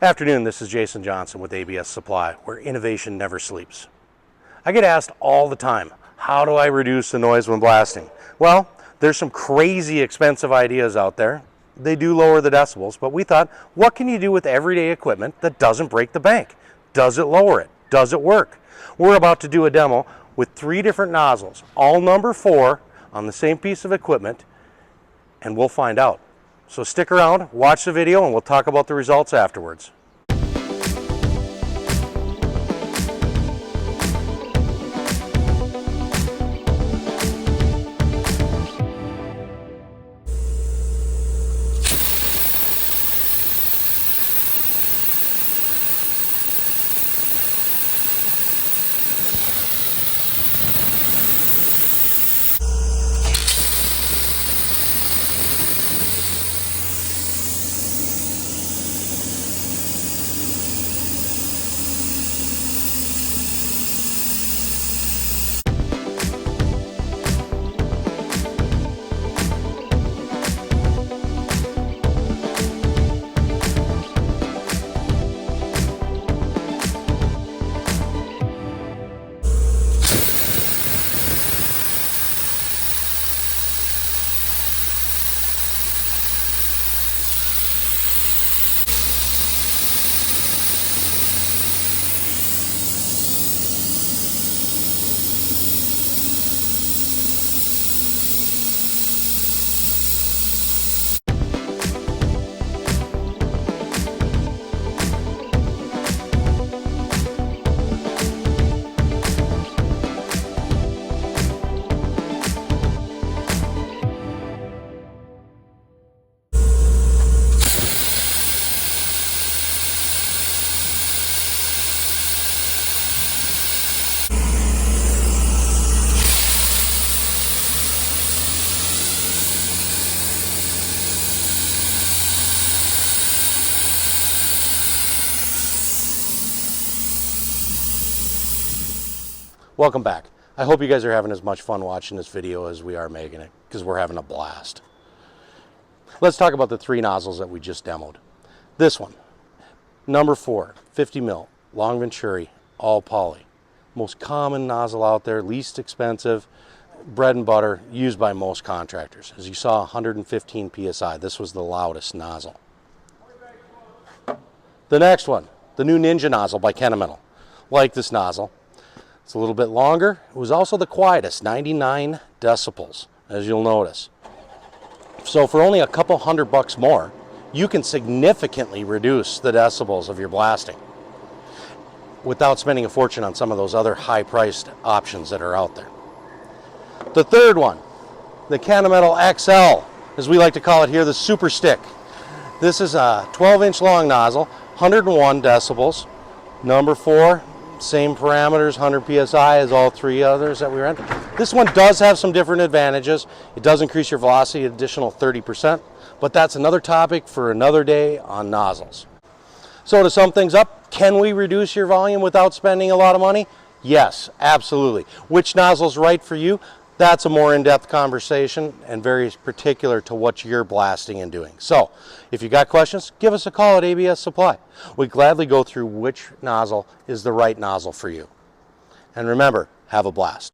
Afternoon, this is Jason Johnson with ABS Supply, where innovation never sleeps. I get asked all the time, how do I reduce the noise when blasting? Well, there's some crazy expensive ideas out there. They do lower the decibels, but we thought, what can you do with everyday equipment that doesn't break the bank? Does it lower it? Does it work? We're about to do a demo with 3 different nozzles, all number 4 on the same piece of equipment, and we'll find out. So stick around, watch the video, and we'll talk about the results afterwards. Welcome back. I hope you guys are having as much fun watching this video as we are making it, because we're having a blast. Let's talk about the 3 nozzles that we just demoed. This one, number 4, 50 mil, long venturi, all poly. Most common nozzle out there, least expensive, bread and butter, used by most contractors. As you saw, 115 PSI. This was the loudest nozzle. The next one, the new Ninja nozzle by Kennametal. Like this nozzle. It's a little bit longer. It was also the quietest, 99 decibels, as you'll notice. So for only a couple $100 more, you can significantly reduce the decibels of your blasting without spending a fortune on some of those other high-priced options that are out there. The third one, the Kennametal XL, as we like to call it here, the Super Stick. This is a 12-inch long nozzle, 101 decibels, number 4. Same parameters, 100 PSI as all 3 others that we ran. This one does have some different advantages. It does increase your velocity an additional 30%, but that's another topic for another day on nozzles. So to sum things up, can we reduce your volume without spending a lot of money? Yes, absolutely. Which nozzle's right for you? That's a more in-depth conversation and very particular to what you're blasting and doing. So, if you got questions, give us a call at ABS Supply. We gladly go through which nozzle is the right nozzle for you. And remember, have a blast.